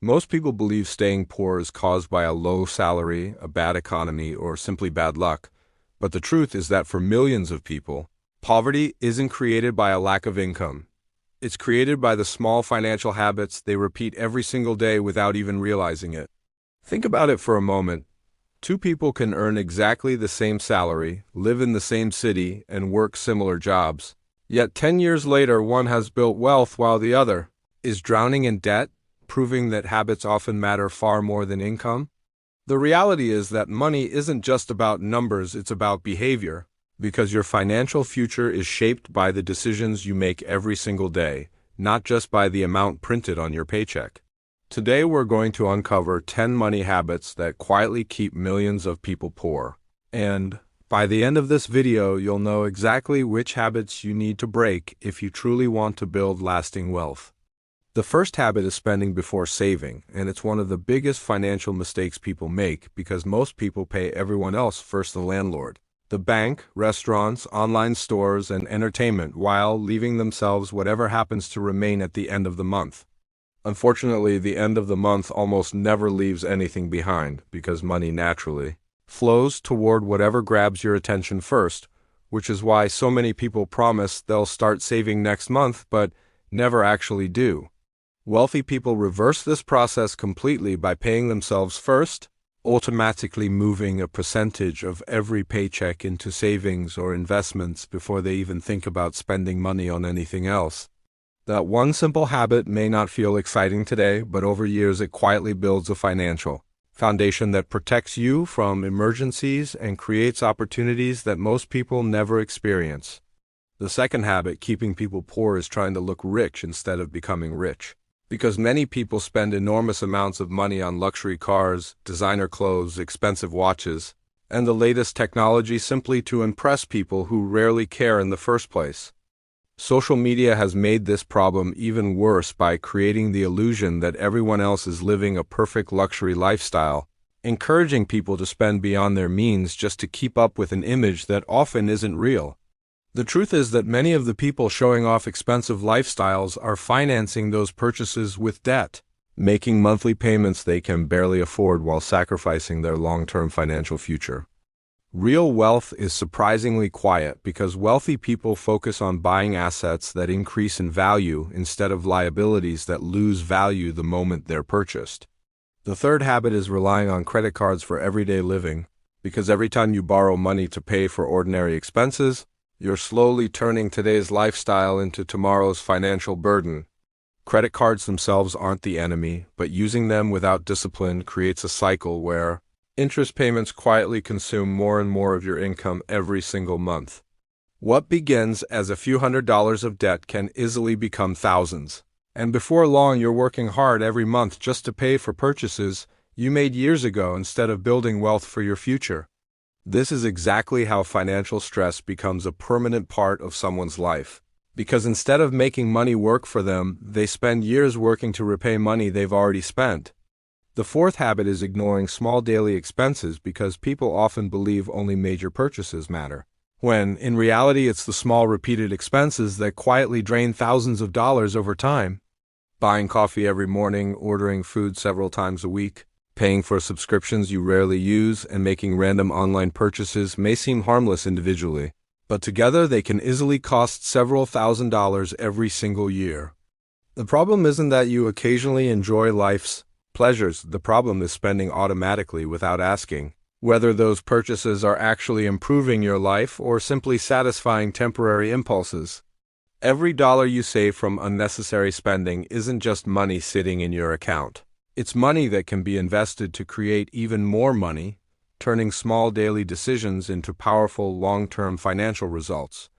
Most people believe staying poor is caused by a low salary, a bad economy, or simply bad luck. But the truth is that for millions of people, poverty isn't created by a lack of income. It's created by the small financial habits they repeat every single day without even realizing it. Think about it for a moment. Two people can earn exactly the same salary, live in the same city, and work similar jobs. Yet 10 years later, one has built wealth while the other is drowning in debt, proving that habits often matter far more than income. The reality is that money isn't just about numbers, it's about behavior, because your financial future is shaped by the decisions you make every single day, not just by the amount printed on your paycheck. Today we're going to uncover 10 money habits that quietly keep millions of people poor. And by the end of this video, you'll know exactly which habits you need to break if you truly want to build lasting wealth. The first habit is spending before saving, and it's one of the biggest financial mistakes people make because most people pay everyone else first: the landlord, the bank, restaurants, online stores, and entertainment, while leaving themselves whatever happens to remain at the end of the month. Unfortunately, the end of the month almost never leaves anything behind because money naturally flows toward whatever grabs your attention first, which is why so many people promise they'll start saving next month but never actually do. Wealthy people reverse this process completely by paying themselves first, automatically moving a percentage of every paycheck into savings or investments before they even think about spending money on anything else. That one simple habit may not feel exciting today, but over years it quietly builds a financial foundation that protects you from emergencies and creates opportunities that most people never experience. The second habit keeping people poor is trying to look rich instead of becoming rich. Because many people spend enormous amounts of money on luxury cars, designer clothes, expensive watches, and the latest technology simply to impress people who rarely care in the first place. Social media has made this problem even worse by creating the illusion that everyone else is living a perfect luxury lifestyle, encouraging people to spend beyond their means just to keep up with an image that often isn't real. The truth is that many of the people showing off expensive lifestyles are financing those purchases with debt, making monthly payments they can barely afford while sacrificing their long-term financial future. Real wealth is surprisingly quiet because wealthy people focus on buying assets that increase in value instead of liabilities that lose value the moment they're purchased. The third habit is relying on credit cards for everyday living, because every time you borrow money to pay for ordinary expenses, you're slowly turning today's lifestyle into tomorrow's financial burden. Credit cards themselves aren't the enemy, but using them without discipline creates a cycle where interest payments quietly consume more and more of your income every single month. What begins as a few $100s of debt can easily become thousands. And before long, you're working hard every month just to pay for purchases you made years ago instead of building wealth for your future. This is exactly how financial stress becomes a permanent part of someone's life. Because instead of making money work for them, they spend years working to repay money they've already spent. The fourth habit is ignoring small daily expenses because people often believe only major purchases matter, when in reality it's the small repeated expenses that quietly drain thousands of dollars over time. Buying coffee every morning, ordering food several times a week, paying for subscriptions you rarely use, and making random online purchases may seem harmless individually, but together they can easily cost several $1,000s every single year. The problem isn't that you occasionally enjoy life's pleasures. The problem is spending automatically without asking whether those purchases are actually improving your life or simply satisfying temporary impulses. Every dollar you save from unnecessary spending isn't just money sitting in your account. It's money that can be invested to create even more money, turning small daily decisions into powerful long-term financial results.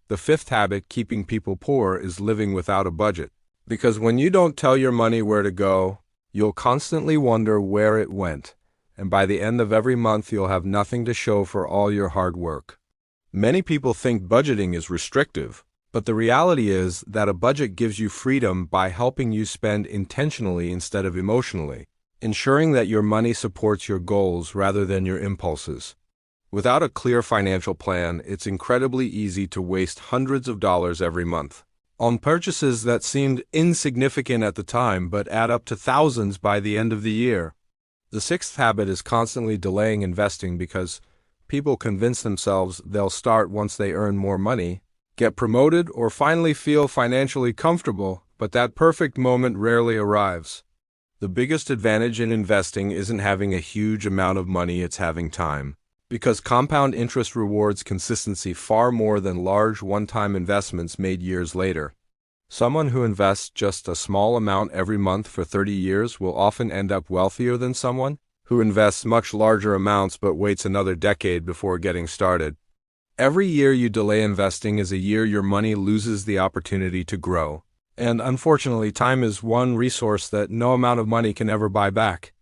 The fifth habit keeping people poor is living without a budget. Because when you don't tell your money where to go, you'll constantly wonder where it went, and by the end of every month you'll have nothing to show for all your hard work. Many people think budgeting is restrictive, but the reality is that a budget gives you freedom by helping you spend intentionally instead of emotionally, ensuring that your money supports your goals rather than your impulses. Without a clear financial plan, it's incredibly easy to waste hundreds of dollars every month. on purchases that seemed insignificant at the time but add up to thousands by the end of the year. The sixth habit is constantly delaying investing because people convince themselves they'll start once they earn more money, get promoted, or finally feel financially comfortable, but that perfect moment rarely arrives. The biggest advantage in investing isn't having a huge amount of money, it's having time. Because compound interest rewards consistency far more than large one-time investments made years later. Someone who invests just a small amount every month for 30 years will often end up wealthier than someone who invests much larger amounts but waits another decade before getting started. Every year you delay investing is a year your money loses the opportunity to grow. And unfortunately, time is one resource that no amount of money can ever buy back.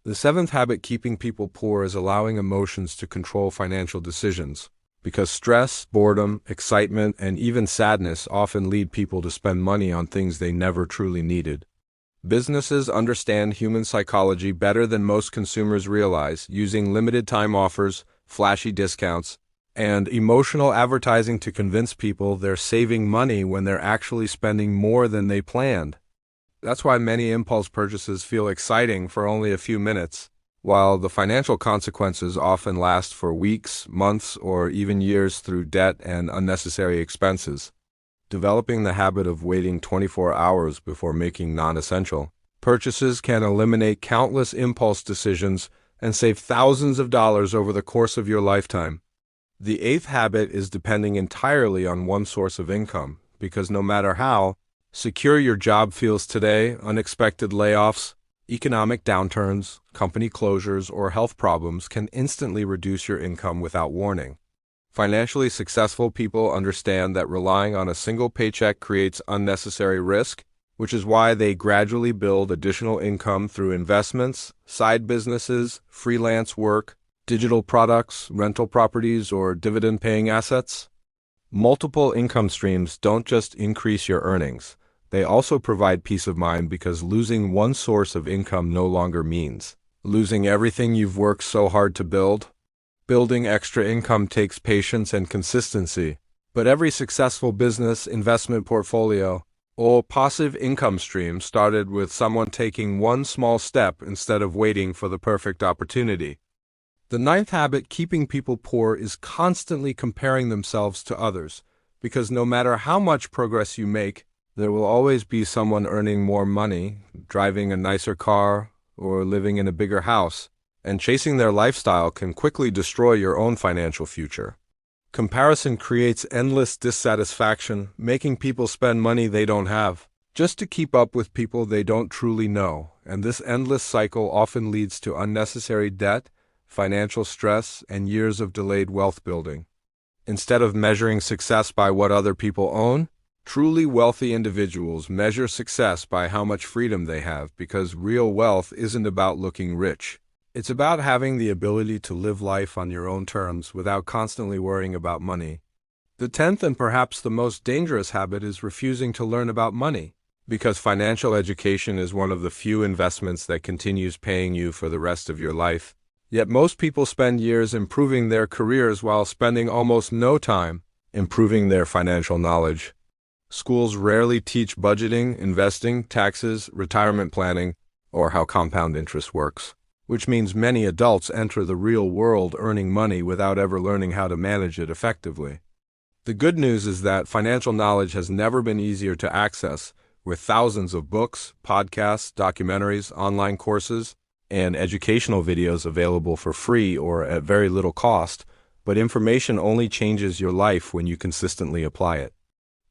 The seventh habit keeping people poor is allowing emotions to control financial decisions, because stress, boredom, excitement, and even sadness often lead people to spend money on things they never truly needed. Businesses understand human psychology better than most consumers realize, using limited time offers, flashy discounts, and emotional advertising to convince people they're saving money when they're actually spending more than they planned. That's why many impulse purchases feel exciting for only a few minutes, while the financial consequences often last for weeks, months, or even years through debt and unnecessary expenses. Developing the habit of waiting 24 hours before making non-essential purchases can eliminate countless impulse decisions and save thousands of dollars over the course of your lifetime. The eighth habit is depending entirely on one source of income, because no matter how secure your job feels today, unexpected layoffs, economic downturns, company closures, or health problems can instantly reduce your income without warning. Financially successful people understand that relying on a single paycheck creates unnecessary risk, which is why they gradually build additional income through investments, side businesses, freelance work, digital products, rental properties, or dividend-paying assets. Multiple income streams don't just increase your earnings. They also provide peace of mind because losing one source of income no longer means losing everything you've worked so hard to build. Building extra income takes patience and consistency, but every successful business, investment portfolio, or passive income stream started with someone taking one small step instead of waiting for the perfect opportunity. The ninth habit keeping people poor is constantly comparing themselves to others, because no matter how much progress you make, there will always be someone earning more money, driving a nicer car, or living in a bigger house, and chasing their lifestyle can quickly destroy your own financial future. Comparison creates endless dissatisfaction, making people spend money they don't have, just to keep up with people they don't truly know, and this endless cycle often leads to unnecessary debt, financial stress, and years of delayed wealth building. Instead of measuring success by what other people own, truly wealthy individuals measure success by how much freedom they have, because real wealth isn't about looking rich. It's about having the ability to live life on your own terms without constantly worrying about money. The 10th and perhaps the most dangerous habit is refusing to learn about money, because financial education is one of the few investments that continues paying you for the rest of your life. Yet most people spend years improving their careers while spending almost no time improving their financial knowledge. Schools rarely teach budgeting, investing, taxes, retirement planning, or how compound interest works, which means many adults enter the real world earning money without ever learning how to manage it effectively. The good news is that financial knowledge has never been easier to access, with thousands of books, podcasts, documentaries, online courses, and educational videos available for free or at very little cost, but information only changes your life when you consistently apply it.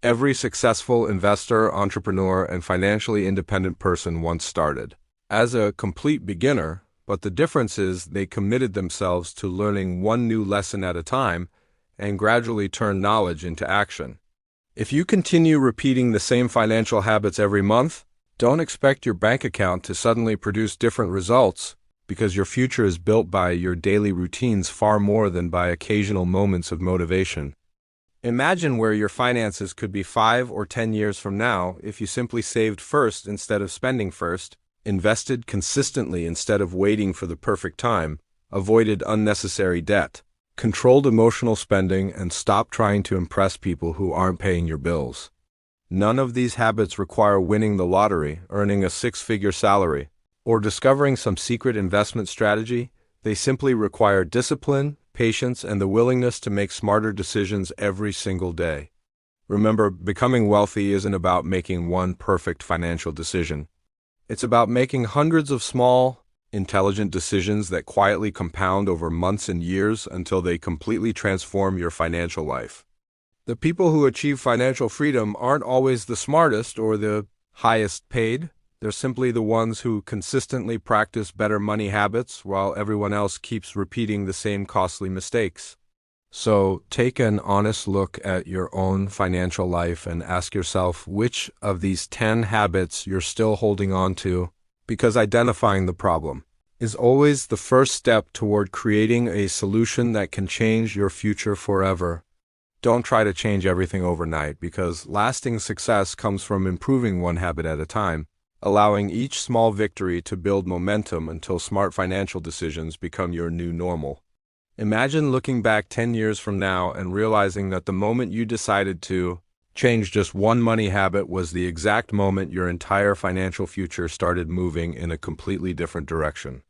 Every successful investor, entrepreneur, and financially independent person once started as a complete beginner, but the difference is they committed themselves to learning one new lesson at a time and gradually turned knowledge into action. If you continue repeating the same financial habits every month, don't expect your bank account to suddenly produce different results, because your future is built by your daily routines far more than by occasional moments of motivation. Imagine where your finances could be 5 or 10 years from now if you simply saved first instead of spending first, invested consistently instead of waiting for the perfect time, avoided unnecessary debt, controlled emotional spending, and stopped trying to impress people who aren't paying your bills. None of these habits require winning the lottery, earning a six-figure salary, or discovering some secret investment strategy. They simply require discipline, patience, and the willingness to make smarter decisions every single day. Remember, becoming wealthy isn't about making one perfect financial decision. It's about making hundreds of small, intelligent decisions that quietly compound over months and years until they completely transform your financial life. The people who achieve financial freedom aren't always the smartest or the highest paid. They're simply the ones who consistently practice better money habits while everyone else keeps repeating the same costly mistakes. So take an honest look at your own financial life and ask yourself which of these 10 habits you're still holding on to, because identifying the problem is always the first step toward creating a solution that can change your future forever. Don't try to change everything overnight, because lasting success comes from improving one habit at a time, allowing each small victory to build momentum until smart financial decisions become your new normal. Imagine looking back 10 years from now and realizing that the moment you decided to change just one money habit was the exact moment your entire financial future started moving in a completely different direction.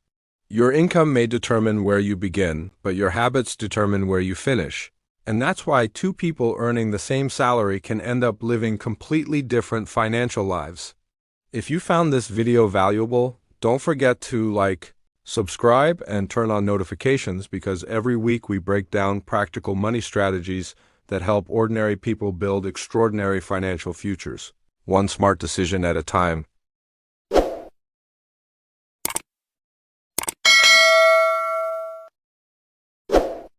Your income may determine where you begin, but your habits determine where you finish. And that's why two people earning the same salary can end up living completely different financial lives. If you found this video valuable, don't forget to subscribe, and turn on notifications, because every week we break down practical money strategies that help ordinary people build extraordinary financial futures, one smart decision at a time.